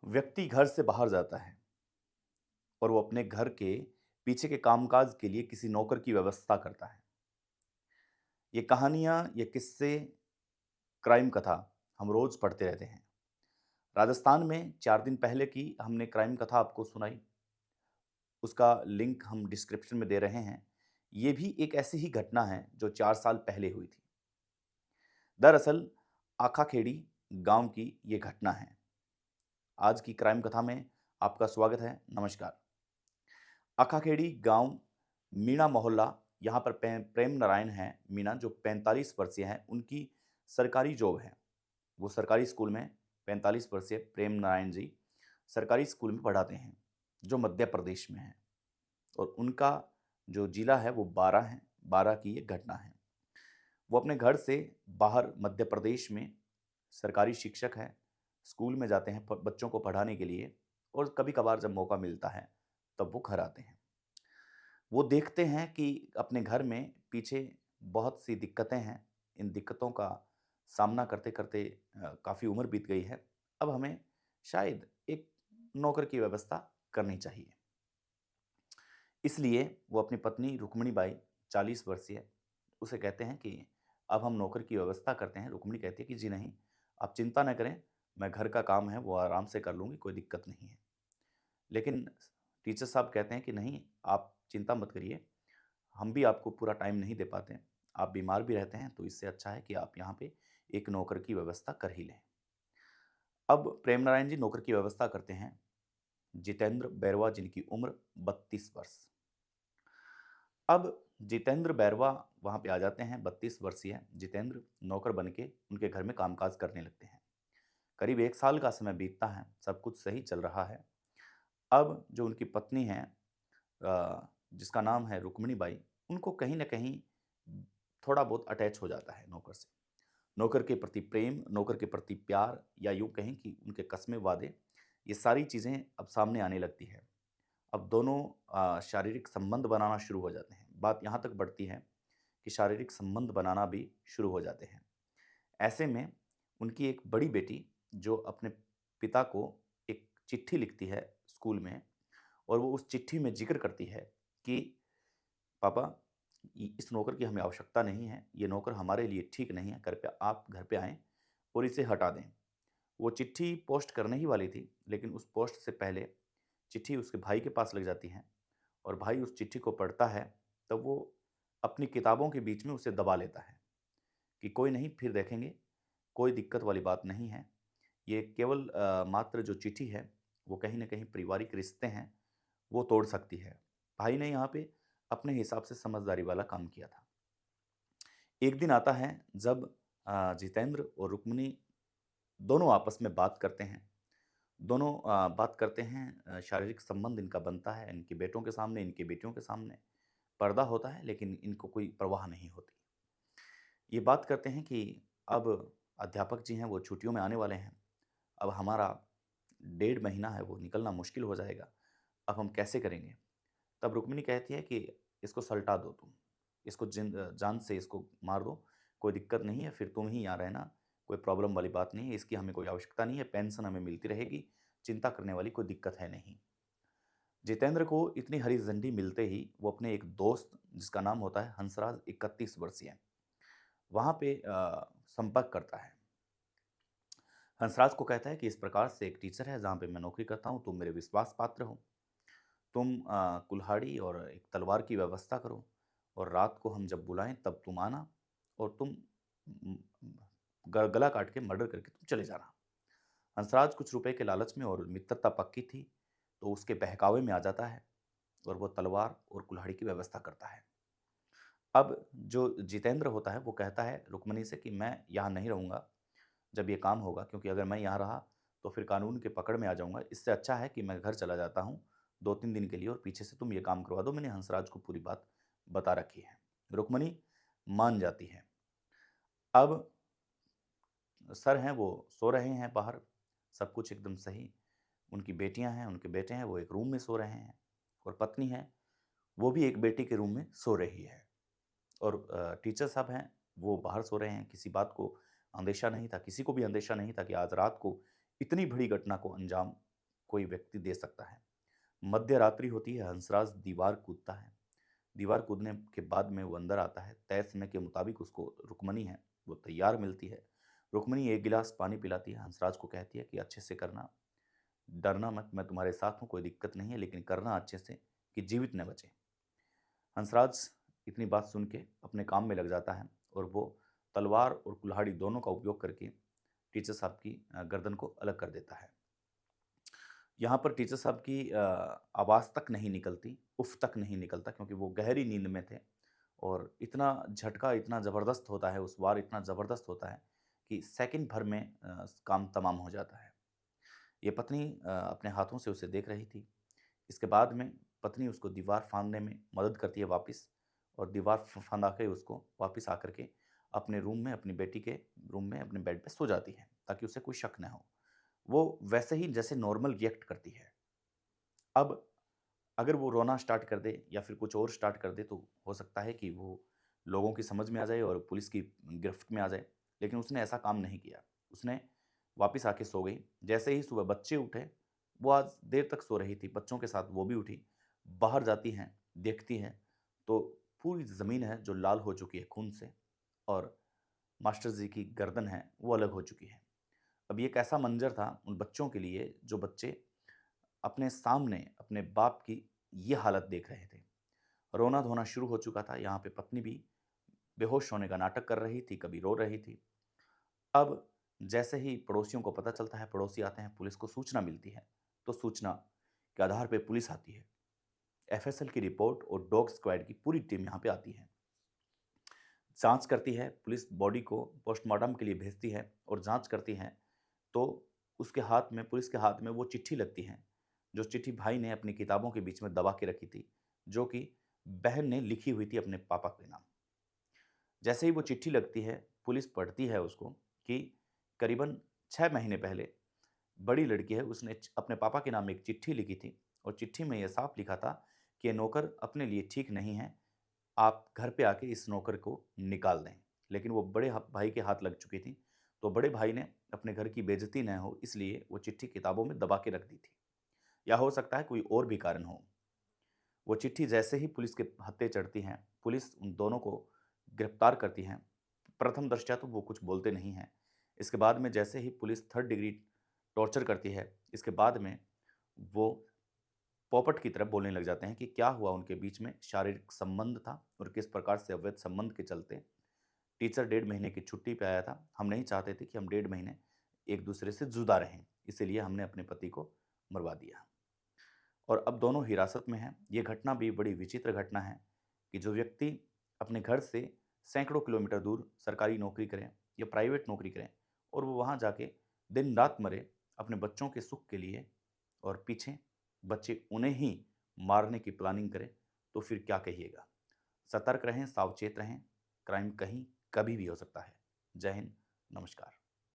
व्यक्ति घर से बाहर जाता है और वो अपने घर के पीछे के कामकाज के लिए किसी नौकर की व्यवस्था करता है। ये कहानियाँ, ये किस्से, क्राइम कथा हम रोज़ पढ़ते रहते हैं। राजस्थान में 4 दिन पहले की हमने क्राइम कथा आपको सुनाई, उसका लिंक हम डिस्क्रिप्शन में दे रहे हैं। ये भी एक ऐसी ही घटना है जो 4 साल पहले हुई थी। दरअसल आखाखेड़ी गाँव की ये घटना है। आज की क्राइम कथा में आपका स्वागत है। नमस्कार। अखाखेड़ी गांव मीणा मोहल्ला, यहाँ पर प्रेम नारायण हैं मीणा, जो 45 वर्षीय हैं। उनकी सरकारी जॉब है। वो सरकारी स्कूल में 45 वर्षीय प्रेम नारायण जी सरकारी स्कूल में पढ़ाते हैं, जो मध्य प्रदेश में है। और उनका जो जिला है वो बारां है। बारां की ये घटना है। वो अपने घर से बाहर मध्य प्रदेश में सरकारी शिक्षक हैं। स्कूल में जाते हैं बच्चों को पढ़ाने के लिए, और कभी कभार जब मौका मिलता है तब वो घर आते हैं। वो देखते हैं कि अपने घर में पीछे बहुत सी दिक्कतें हैं। इन दिक्कतों का सामना करते-करते काफ़ी उम्र बीत गई है। अब हमें शायद एक नौकर की व्यवस्था करनी चाहिए। इसलिए वो अपनी पत्नी रुक्मिणी बाई, 40 वर्षीय, उसे कहते हैं कि अब हम नौकर की व्यवस्था करते हैं। रुक्मिणी कहती है कि जी नहीं, आप चिंता न करें, मैं घर का काम है वो आराम से कर लूँगी, कोई दिक्कत नहीं है। लेकिन टीचर साहब कहते हैं कि नहीं, आप चिंता मत करिए, हम भी आपको पूरा टाइम नहीं दे पाते हैं। आप बीमार भी रहते हैं, तो इससे अच्छा है कि आप यहाँ पे एक नौकर की व्यवस्था कर ही लें। अब प्रेम नारायण जी नौकर की व्यवस्था करते हैं। जितेंद्र बैरवा, जिनकी उम्र 32 वर्ष। अब जितेंद्र बैरवा वहाँ पे आ जाते हैं। 32 वर्षीय जितेंद्र नौकर बन के उनके घर में कामकाज करने लगते हैं। करीब 1 साल का समय बीतता है, सब कुछ सही चल रहा है। अब जो उनकी पत्नी हैं, जिसका नाम है रुक्मिणी बाई, उनको कहीं न कहीं थोड़ा बहुत अटैच हो जाता है नौकर से। नौकर के प्रति प्रेम, नौकर के प्रति प्यार, या यूँ कहें कि उनके कस्में वादे, ये सारी चीज़ें अब सामने आने लगती है। अब दोनों शारीरिक संबंध बनाना शुरू हो जाते हैं। बात यहाँ तक बढ़ती है कि शारीरिक संबंध बनाना भी शुरू हो जाते हैं। ऐसे में उनकी एक बड़ी बेटी, जो अपने पिता को एक चिट्ठी लिखती है स्कूल में, और वो उस चिट्ठी में ज़िक्र करती है कि पापा, इस नौकर की हमें आवश्यकता नहीं है, ये नौकर हमारे लिए ठीक नहीं है, कृपया आप घर पे आएँ और इसे हटा दें। वो चिट्ठी पोस्ट करने ही वाली थी, लेकिन उस पोस्ट से पहले चिट्ठी उसके भाई के पास लग जाती है, और भाई उस चिट्ठी को पढ़ता है, तब वो अपनी किताबों के बीच में उसे दबा लेता है कि कोई नहीं, फिर देखेंगे, कोई दिक्कत वाली बात नहीं है। ये केवल मात्र जो चिट्ठी है, वो कहीं न कहीं पारिवारिक रिश्ते हैं, वो तोड़ सकती है। भाई ने यहाँ पे अपने हिसाब से समझदारी वाला काम किया था। एक दिन आता है जब जितेंद्र और रुक्मिणी दोनों आपस में बात करते हैं। दोनों बात करते हैं, शारीरिक संबंध इनका बनता है, इनके बेटों के सामने, इनकी बेटियों के सामने। पर्दा होता है, लेकिन इनको कोई परवाह नहीं होती। ये बात करते हैं कि अब अध्यापक जी हैं वो छुट्टियों में आने वाले हैं। अब हमारा 1.5 महीना है वो निकलना मुश्किल हो जाएगा। अब हम कैसे करेंगे? तब रुक्मिणी कहती है कि इसको सल्टा दो तुम, इसको जान से इसको मार दो, कोई दिक्कत नहीं है, फिर तुम ही यहाँ रहना, कोई प्रॉब्लम वाली बात नहीं है, इसकी हमें कोई आवश्यकता नहीं है, पेंशन हमें मिलती रहेगी, चिंता करने वाली कोई दिक्कत है नहीं। जितेंद्र को इतनी हरी झंडी मिलते ही वो अपने एक दोस्त, जिसका नाम होता है हंसराज, 31 वर्षीय, वहाँ पे संपर्क करता है। हंसराज को कहता है कि इस प्रकार से एक टीचर है जहाँ पे मैं नौकरी करता हूँ, तुम मेरे विश्वास पात्र हो। तुम कुल्हाड़ी और एक तलवार की व्यवस्था करो, और रात को हम जब बुलाएं तब तुम आना, और तुम म, गला काट के मर्डर करके तुम चले जाना। हंसराज कुछ रुपए के लालच में, और मित्रता पक्की थी, तो उसके बहकावे में आ जाता है, और वो तलवार और कुल्हाड़ी की व्यवस्था करता है। अब जो जितेंद्र होता है वो कहता है रुक्मणी से कि मैं यहाँ नहीं रहूँगा जब ये काम होगा, क्योंकि अगर मैं यहाँ रहा तो फिर कानून के पकड़ में आ जाऊँगा। इससे अच्छा है कि मैं घर चला जाता हूँ 2-3 दिन के लिए, और पीछे से तुम ये काम करवा दो। मैंने हंसराज को पूरी बात बता रखी है। रुक्मणी मान जाती है। अब सर हैं वो सो रहे हैं बाहर, सब कुछ एकदम सही। उनकी बेटियाँ हैं, उनके बेटे हैं, वो एक रूम में सो रहे हैं, और पत्नी है, वो भी एक बेटी के रूम में सो रही है। और टीचर साहब हैं, वो बाहर सो रहे हैं। किसी बात को अंदेशा नहीं था, किसी को भी अंदेशा नहीं था कि आज रात को इतनी बड़ी घटना को अंजाम कोई व्यक्ति दे सकता है। मध्य रात्रि होती है, हंसराज दीवार कूदता है। दीवार कूदने के बाद में वो अंदर आता है। तय समय के मुताबिक उसको रुक्मणी है, वो तैयार मिलती है। रुक्मणी एक गिलास पानी पिलाती है, हंसराज को कहती है कि अच्छे से करना, डरना मत, मैं तुम्हारे साथ हूँ, कोई दिक्कत नहीं है, लेकिन करना अच्छे से कि जीवित न बचे। हंसराज इतनी बात सुन के अपने काम में लग जाता है और वो तलवार और कुल्हाड़ी दोनों का उपयोग करके टीचर साहब की गर्दन को अलग कर देता है। यहाँ पर टीचर साहब की आवाज़ तक नहीं निकलती, उफ़ तक नहीं निकलता, क्योंकि वो गहरी नींद में थे और इतना झटका इतना ज़बरदस्त होता है, उस वार इतना ज़बरदस्त होता है कि सेकंड भर में काम तमाम हो जाता है। ये पत्नी अपने हाथों से उसे देख रही थी। इसके बाद में पत्नी उसको दीवार फाँदने में मदद करती है वापस, और दीवार फँदा के उसको वापस आकर के अपने रूम में, अपनी बेटी के रूम में अपने बेड पे सो जाती है, ताकि उसे कोई शक ना हो। वो वैसे ही जैसे नॉर्मल रिएक्ट करती है। अब अगर वो रोना स्टार्ट कर दे या फिर कुछ और स्टार्ट कर दे, तो हो सकता है कि वो लोगों की समझ में आ जाए और पुलिस की गिरफ्त में आ जाए। लेकिन उसने ऐसा काम नहीं किया। उसने वापस आके सो गई। जैसे ही सुबह बच्चे उठे, वो आज देर तक सो रही थी, बच्चों के साथ वो भी उठी। बाहर जाती हैं, देखती हैं, तो पूरी ज़मीन है जो लाल हो चुकी है खून से, और मास्टर जी की गर्दन है वो अलग हो चुकी है। अब ये कैसा मंज़र था उन बच्चों के लिए, जो बच्चे अपने सामने अपने बाप की ये हालत देख रहे थे। रोना-धोना शुरू हो चुका था, यहाँ पे पत्नी भी बेहोश होने का नाटक कर रही थी, कभी रो रही थी। अब जैसे ही पड़ोसियों को पता चलता है, पड़ोसी आते हैं, पुलिस को सूचना मिलती है, तो सूचना के आधार पे पुलिस आती है। एफएसएल की रिपोर्ट और डॉग स्क्वाड की पूरी टीम यहाँ पे आती है। जाँच करती है, पुलिस बॉडी को पोस्टमार्टम के लिए भेजती है और जाँच करती है, तो उसके हाथ में, पुलिस के हाथ में वो चिट्ठी लगती है, जो चिट्ठी भाई ने अपनी किताबों के बीच में दबा के रखी थी, जो कि बहन ने लिखी हुई थी अपने पापा के नाम। जैसे ही वो चिट्ठी लगती है, पुलिस पढ़ती है उसको कि करीबन 6 महीने पहले बड़ी लड़की है, उसने अपने पापा के नाम एक चिट्ठी लिखी थी, और चिट्ठी में यह साफ लिखा था कि ये नौकर अपने लिए ठीक नहीं है, आप घर पे आके इस नौकर को निकाल दें। लेकिन वो बड़े भाई के हाथ लग चुकी थी, तो बड़े भाई ने अपने घर की बेइज्जती न हो इसलिए वो चिट्ठी किताबों में दबा के रख दी थी, या हो सकता है कोई और भी कारण हो। वो चिट्ठी जैसे ही पुलिस के हत्थे चढ़ती हैं, पुलिस उन दोनों को गिरफ्तार करती है। प्रथम दृष्टया तो वो कुछ बोलते नहीं हैं। इसके बाद में जैसे ही पुलिस थर्ड डिग्री टॉर्चर करती है, इसके बाद में वो पोपट की तरह बोलने लग जाते हैं कि क्या हुआ उनके बीच में शारीरिक संबंध था और किस प्रकार से अवैध संबंध के चलते टीचर 1.5 महीने की छुट्टी पे आया था। हम नहीं चाहते थे कि हम 1.5 महीने एक दूसरे से जुदा रहें, इसीलिए हमने अपने पति को मरवा दिया, और अब दोनों हिरासत में हैं। ये घटना भी बड़ी विचित्र घटना है कि जो व्यक्ति अपने घर से सैकड़ों किलोमीटर दूर सरकारी नौकरी करें या प्राइवेट नौकरी करें, और वो वहाँ जाके दिन रात मरे अपने बच्चों के सुख के लिए, और पीछे बच्चे उन्हें ही मारने की प्लानिंग करें, तो फिर क्या कहिएगा। सतर्क रहें, सावचेत रहें, क्राइम कहीं कभी भी हो सकता है। जय हिंद, नमस्कार।